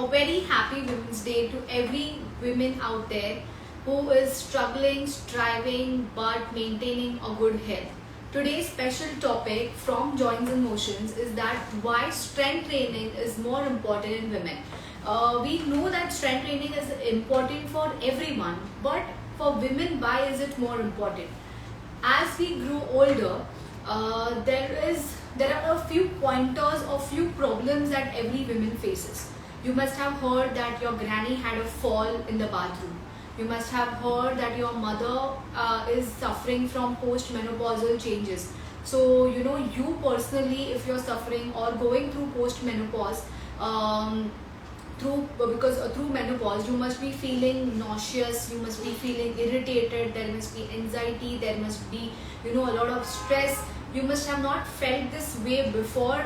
a very happy Women's Day to every women out there who is struggling, striving, but maintaining a good health. Today's special topic from Joints and Motions is that why strength training is more important in women. We know that strength training is important for everyone, but for women, why is it more important? As we grow older, there are a few pointers or few problems that every woman faces. You must have heard that your granny had a fall in the bathroom. You must have heard that your mother is suffering from postmenopausal changes. So you personally, if you're suffering or going through postmenopause, through menopause, you must be feeling nauseous, you must be feeling irritated, there must be anxiety, there must be a lot of stress. You must have not felt this way before,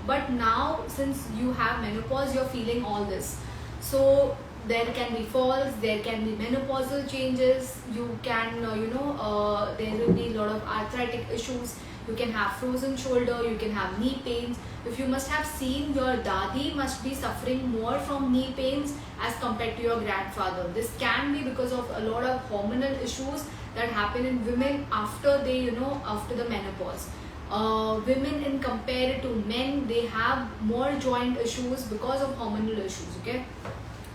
but now since you have menopause, you're feeling all this. So there can be falls, there can be menopausal changes, you can there will be a lot of arthritic issues, you can have frozen shoulder, you can have knee pains. If you must have seen, your dadi must be suffering more from knee pains as compared to your grandfather. This can be because of a lot of hormonal issues that happen in women after after the menopause. Women, in compared to men, they have more joint issues because of hormonal issues. Okay,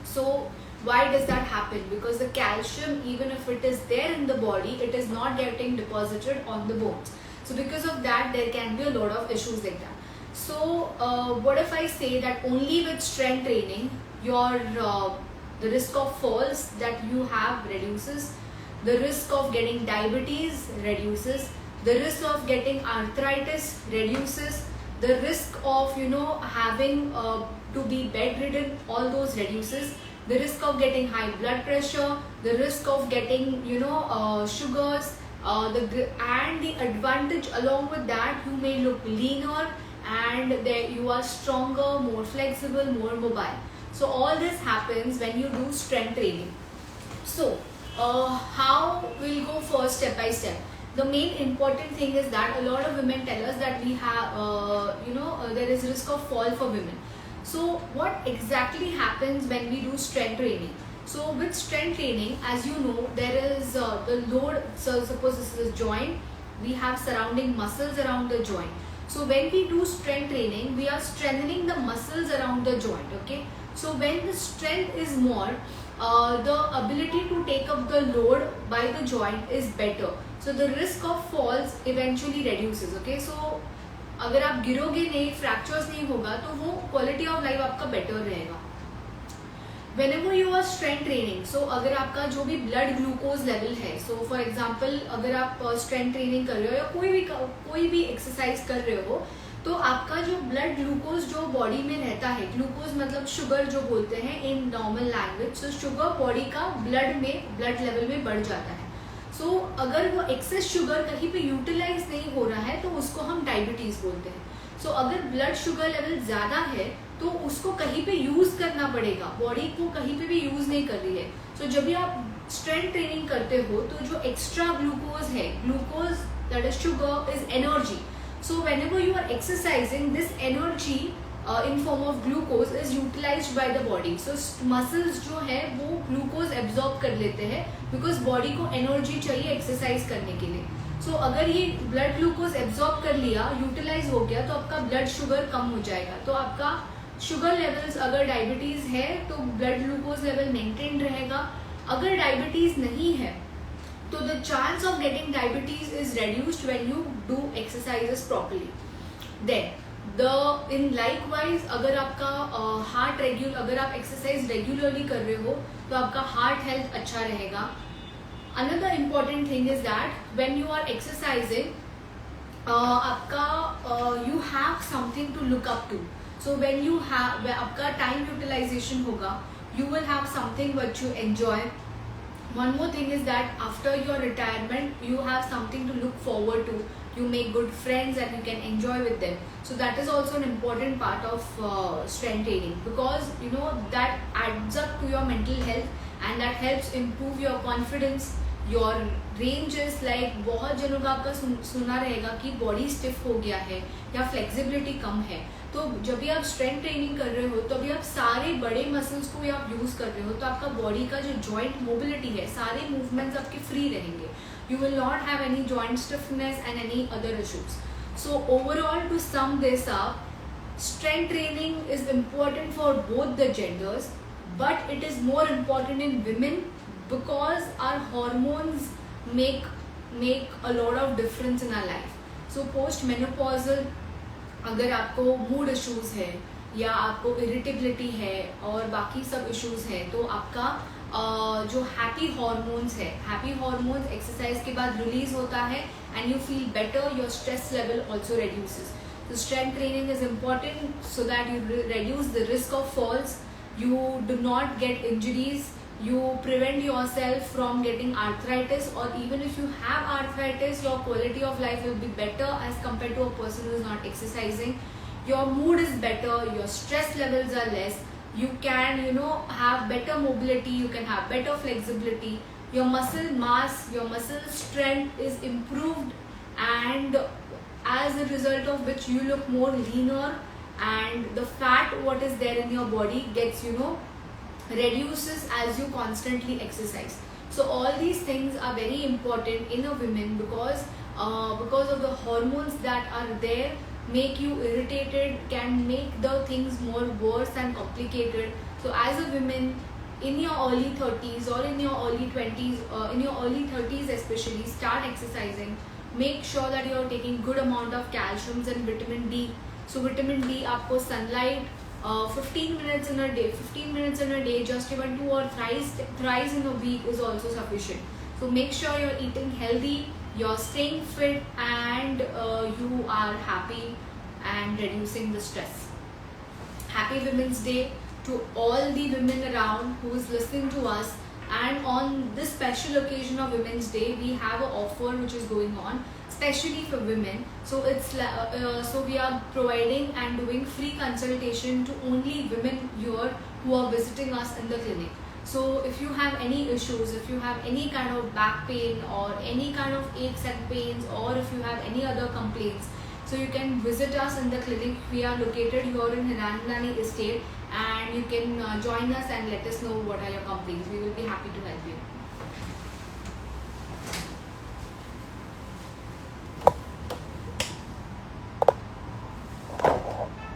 so why does that happen? Because the calcium, even if it is there in the body, it is not getting deposited on the bones. So because of that, there can be a lot of issues like that. So what if I say that only with strength training, your the risk of falls that you have reduces, the risk of getting diabetes reduces, the risk of getting arthritis reduces, the risk of having to be bedridden, all those reduces, the risk of getting high blood pressure, the risk of getting sugars, and the advantage along with that, you may look leaner and you are stronger, more flexible, more mobile. So all this happens when you do strength training. So how we'll go first step by step. The main important thing is that a lot of women tell us that we have there is risk of fall for women. So what exactly happens when we do strength training? So with strength training, as you know, there is the load. So suppose this is a joint, we have surrounding muscles around the joint. So when we do strength training, we are strengthening the muscles around the joint. Okay, so when the strength is more, the ability to take up the load by the joint is better. So the risk of falls eventually reduces. Okay, so अगर आप गिरोगे नहीं, fractures नहीं होगा, तो वो quality of life आपका better रहेगा. Whenever you are strength training, so अगर आपका जो भी ब्लड ग्लूकोज लेवल है, so फॉर एग्जांपल अगर आप स्ट्रेंथ ट्रेनिंग कर रहे हो या कोई भी एक्सरसाइज कर रहे हो, तो आपका जो ब्लड ग्लूकोज जो बॉडी में रहता है, ग्लूकोज मतलब शुगर जो बोलते हैं in normal language, so sugar body का ब्लड लेवल में बढ़ जाता है. सो अगर वो एक्सेस शुगर कहीं पे यूटिलाइज नहीं हो रहा है, तो उसको हम डायबिटीज बोलते हैं. सो अगर ब्लड शुगर लेवल ज़्यादा है, तो उसको कहीं पे यूज़ करना पड़ेगा, बॉडी को कहीं पे भी यूज़ नहीं कर रही है. सो जब भी आप स्ट्रेंथ ट्रेनिंग करते हो, तो जो एक्स्ट्रा ग्लूकोज है, glucose that is sugar is energy. So whenever you are exercising, this energy in form of glucose is utilised by the body. So muscles जो है वो ग्लूकोज एब्जॉर्ब कर लेते हैं, बिकॉज बॉडी को एनर्जी चाहिए exercise करने के लिए. सो अगर ये ब्लड ग्लूकोज एब्जॉर्ब कर लिया, यूटिलाइज हो गया, तो आपका ब्लड शुगर कम हो जाएगा. तो आपका शुगर लेवल्स, अगर डायबिटीज़ है तो ब्लड ग्लूकोज लेवल मेंटेन रहेगा. अगर डायबिटीज़ नहीं है, तो the chance of getting diabetes is reduced when you do exercises properly. Then in likewise, अगर आपका अगर आप एक्सरसाइज रेगुलरली कर रहे हो, तो आपका हार्ट हेल्थ अच्छा रहेगा. Another important thing is that when you are exercising, you have something to look up to. So when you have आपका time utilization होगा, you will have something what you enjoy. One more thing is that after your retirement, you have something to look forward to. You make good friends and you can enjoy with them. So that is also an important part of strength training, because that adds up to your mental health and that helps improve your confidence. Your ranges, like बहुत जनों का आपका सुना रहेगा कि body stiff हो गया है या फ्लेक्सिबिलिटी कम है, तो जब भी आप स्ट्रेंथ ट्रेनिंग कर रहे हो तो अभी आप सारे बड़े मसल्स को भी आप यूज कर रहे हो, तो आपका बॉडी का जो जॉइंट मोबिलिटी है, सारे मूवमेंट्स आपके फ्री रहेंगे. You will not have any joint stiffness and any other issues. So overall, to sum this up, strength training is important for both the genders, but it is more important in women because our hormones make a lot of difference in our life. So post menopausal अगर आपको mood issues है या आपको irritability है और बाकी सब issues है, तो आपका जो हैप्पी हॉर्मोन्स है, हैप्पी हॉर्मोन्स एक्सरसाइज के बाद रिलीज होता है and you feel better, your stress level also reduces. So strength training is important so that you reduce the risk of falls, you do not get injuries, you prevent yourself from getting arthritis, or even if you have arthritis, your quality of life will be better as compared to a person who is not exercising. Your mood is better, your stress levels are less, you can have better mobility, you can have better flexibility, your muscle mass, your muscle strength is improved, and as a result of which you look more leaner, and the fat what is there in your body gets reduces as you constantly exercise. So all these things are very important in a woman because of the hormones that are there make you irritated, can make the things more worse and complicated. So as a woman in your early 30s or in your early 20s, in your early 30s especially, start exercising. Make sure that you are taking good amount of calciums and vitamin D. So vitamin D, आपको sunlight 15 minutes in a day, 15 minutes in a day, just even 2 or thrice in a week is also sufficient. So make sure you're eating healthy, you're staying fit, and you are happy and reducing the stress. Happy Women's Day to all the women around who is listening to us. And on this special occasion of Women's Day, we have an offer which is going on especially for women. So it's so we are providing and doing free consultation to only women here who are visiting us in the clinic. So if you have any issues, if you have any kind of back pain or any kind of aches and pains, or if you have any other complaints, so you can visit us in the clinic. We are located here in Hiranandani Estate, and you can join us and let us know what are your complaints. We will be happy to help you.